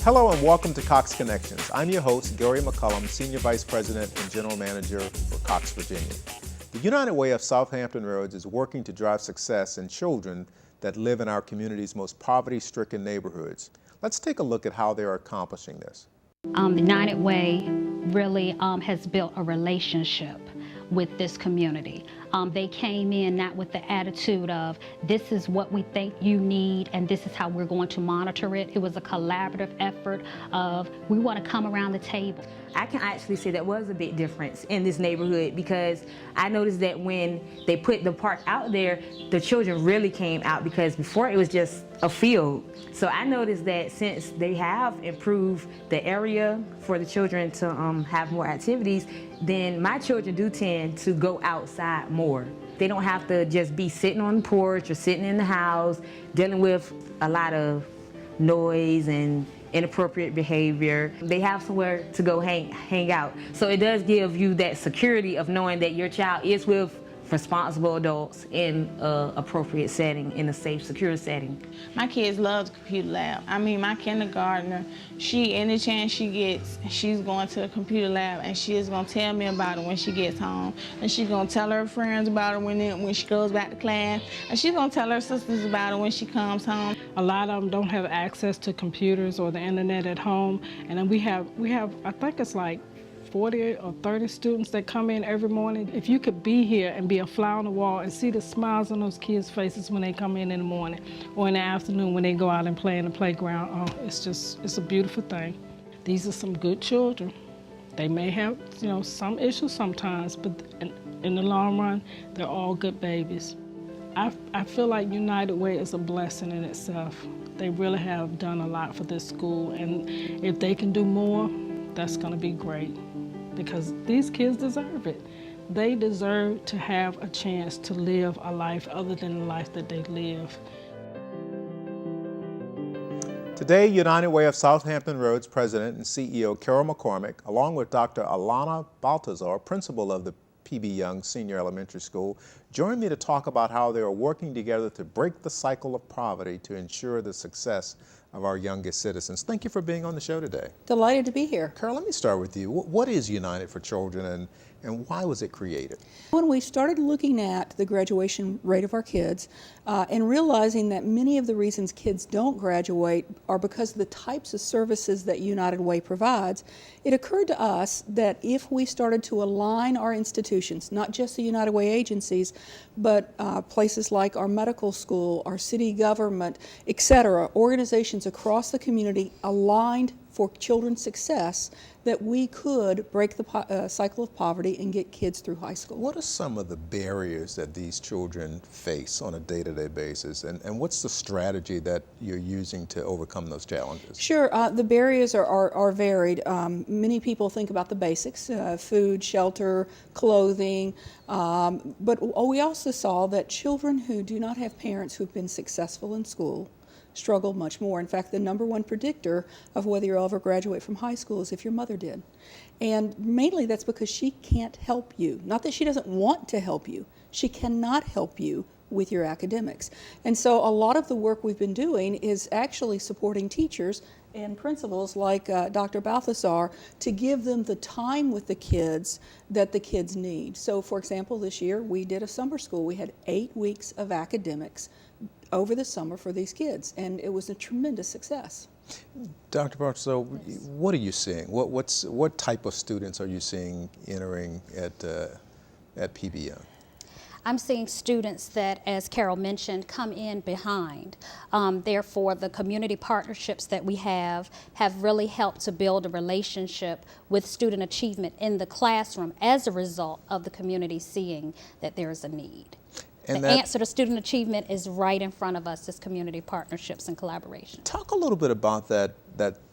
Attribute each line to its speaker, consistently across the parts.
Speaker 1: Hello and welcome to COX Connections. I'm your host, Gary McCullum, Senior Vice President and General Manager for COX Virginia. The United Way of South Hampton Roads is working to drive success in children that live in our community's most poverty-stricken neighborhoods. Let's take a look at how they're accomplishing this.
Speaker 2: The United Way really has built a relationship with this community. They came in not with the attitude of, this is what we think you need and this is how we're going to monitor it. It was a collaborative effort of, we want to come around the table.
Speaker 3: I can actually say that was a big difference in this neighborhood, because I noticed that when they put the park out there, the children really came out, because before it was just a field. So I noticed that since they have improved the area for the children to have more activities, then my children do tend to go outside more. They don't have to just be sitting on the porch or sitting in the house dealing with a lot of noise and inappropriate behavior. They have somewhere to go hang out. So it does give you that security of knowing that your child is with responsible adults in an appropriate setting, in a safe, secure setting.
Speaker 4: My kids love the computer lab. I mean, my kindergartner, any chance she gets, she's going to the computer lab and she is going to tell me about it when she gets home. And she's going to tell her friends about it when she goes back to class. And she's going to tell her sisters about it when she comes home.
Speaker 5: A lot of them don't have access to computers or the internet at home. And then we have I think it's like 40 or 30 students that come in every morning. If you could be here and be a fly on the wall and see the smiles on those kids' faces when they come in the morning or in the afternoon when they go out and play in the playground, it's a beautiful thing. These are some good children. They may have, some issues sometimes, but in the long run, they're all good babies. I feel like United Way is a blessing in itself. They really have done a lot for this school, and if they can do more, that's going to be great, because these kids deserve it. They deserve to have a chance to live a life other than the life that they live.
Speaker 1: Today, United Way of South Hampton Roads President and CEO Carol McCormick, along with Dr. Alana Baltazar, principal of the PB Young Senior Elementary School, joined me to talk about how they are working together to break the cycle of poverty to ensure the success of our youngest citizens. Thank you for being on the show today.
Speaker 6: Delighted to be here.
Speaker 1: Carol, let me start with you. What is United for Children and why was it created?
Speaker 6: When we started looking at the graduation rate of our kids and realizing that many of the reasons kids don't graduate are because of the types of services that United Way provides, it occurred to us that if we started to align our institutions, not just the United Way agencies, but places like our medical school, our city government, etc., organizations across the community aligned for children's success, that we could break the cycle of poverty and get kids through high school.
Speaker 1: What are some of the barriers that these children face on a day-to-day basis, and what's the strategy that you're using to overcome those challenges?
Speaker 6: Sure, the barriers are varied. Many people think about the basics, food, shelter, clothing, but we also saw that children who do not have parents who've been successful in school struggle much more. In fact, the number one predictor of whether you'll ever graduate from high school is if your mother did. And mainly that's because she can't help you. Not that she doesn't want to help you. She cannot help you with your academics. And so a lot of the work we've been doing is actually supporting teachers and principals like Dr. Balthazar to give them the time with the kids that the kids need. So for example, this year we did a summer school. We had 8 weeks of academics over the summer for these kids, and it was a tremendous success.
Speaker 1: Dr. Balthazar, what are you seeing? What type of students are you seeing entering at PB Young?
Speaker 2: I'm seeing students that, as Carol mentioned, come in behind. Therefore, the community partnerships that we have really helped to build a relationship with student achievement in the classroom as a result of the community seeing that there is a need. And the answer to student achievement is right in front of us, as community partnerships and collaboration.
Speaker 1: Talk a little bit about that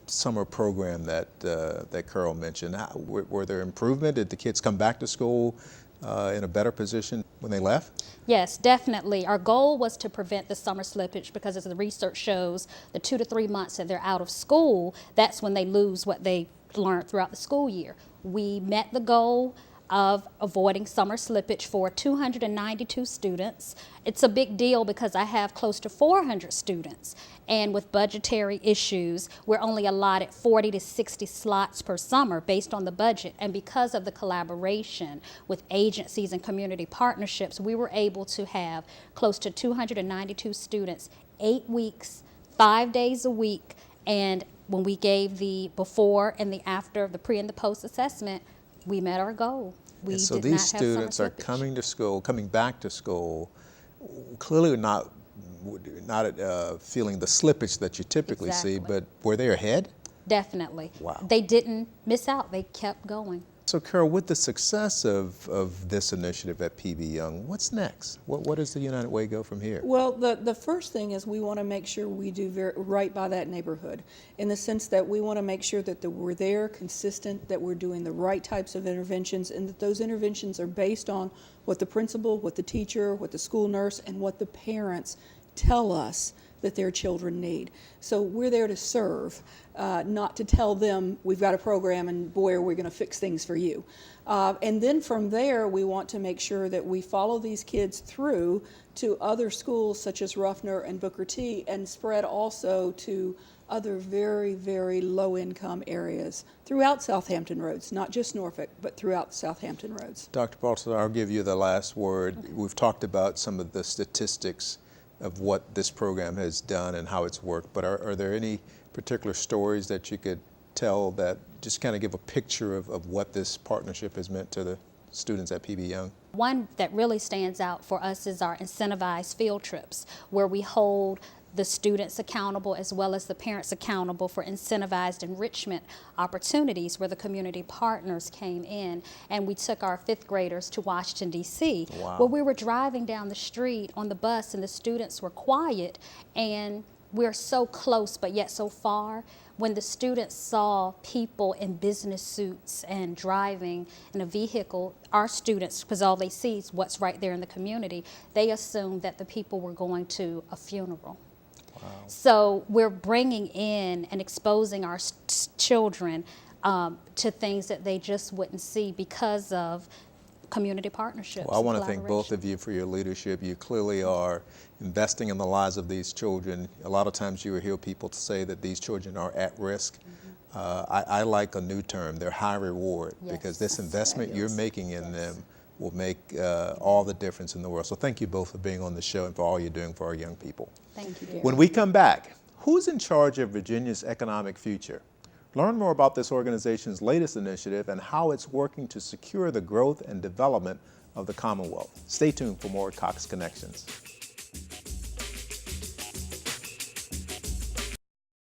Speaker 1: summer program that Carol mentioned. Were there improvement? Did the kids come back to school in a better position when they left?
Speaker 2: Yes, definitely. Our goal was to prevent the summer slippage, because as the research shows, the 2 to 3 months that they're out of school, that's when they lose what they learned throughout the school year. We met the goal. of avoiding summer slippage for 292 students. It's a big deal because I have close to 400 students, and with budgetary issues, we're only allotted 40 to 60 slots per summer based on the budget. And because of the collaboration with agencies and community partnerships, we were able to have close to 292 students, 8 weeks, 5 days a week. And when we gave the before and the after, the pre and the post assessment, we met our goal. We
Speaker 1: And so
Speaker 2: did
Speaker 1: these
Speaker 2: not have summer
Speaker 1: students are
Speaker 2: slippage.
Speaker 1: coming to school, coming back to school, clearly not feeling the slippage that you typically see,
Speaker 2: Exactly.
Speaker 1: but were they ahead?
Speaker 2: Definitely.
Speaker 1: Wow.
Speaker 2: They didn't miss out. They kept going.
Speaker 1: So Carol, with the success of this initiative at PB Young, what's next? What does the United Way go from here?
Speaker 6: Well, the first thing is we want to make sure we do right by that neighborhood, in the sense that we want to make sure that we're there, consistent, that we're doing the right types of interventions, and that those interventions are based on what the principal, what the teacher, what the school nurse, and what the parents tell us that their children need. So we're there to serve, not to tell them we've got a program and boy are we going to fix things for you. And then from there we want to make sure that we follow these kids through to other schools such as Ruffner and Booker T, and spread also to other very, very low-income areas throughout Southampton Roads, not just Norfolk, but throughout Southampton Roads.
Speaker 1: Dr. Baltazar, I'll give you the last word. Okay. We've talked about some of the statistics of what this program has done and how it's worked, but are there any particular stories that you could tell that just kind of give a picture of what this partnership has meant to the students at PB Young?
Speaker 2: One that really stands out for us is our incentivized field trips, where we hold the students accountable as well as the parents accountable for incentivized enrichment opportunities, where the community partners came in and we took our 5th graders to Washington, D.C.
Speaker 1: Wow.
Speaker 2: Where we were driving down the street on the bus and the students were quiet, and we're so close but yet so far. When the students saw people in business suits and driving in a vehicle, our students, because all they see is what's right there in the community, they assumed that the people were going to a funeral. Wow. So we're bringing in and exposing our children to things that they just wouldn't see because of community partnerships.
Speaker 1: Well, I want to thank both of you for your leadership. You clearly are investing in the lives of these children. A lot of times you will hear people say that these children are at risk. I like a new term, they're high reward, yes, because this investment you're making in them will make all the difference in the world. So thank you both for being on the show and for all you're doing for our young people.
Speaker 2: Thank you.
Speaker 1: When we come back, who's in charge of Virginia's economic future? Learn more about this organization's latest initiative and how it's working to secure the growth and development of the Commonwealth. Stay tuned for more COX Connections.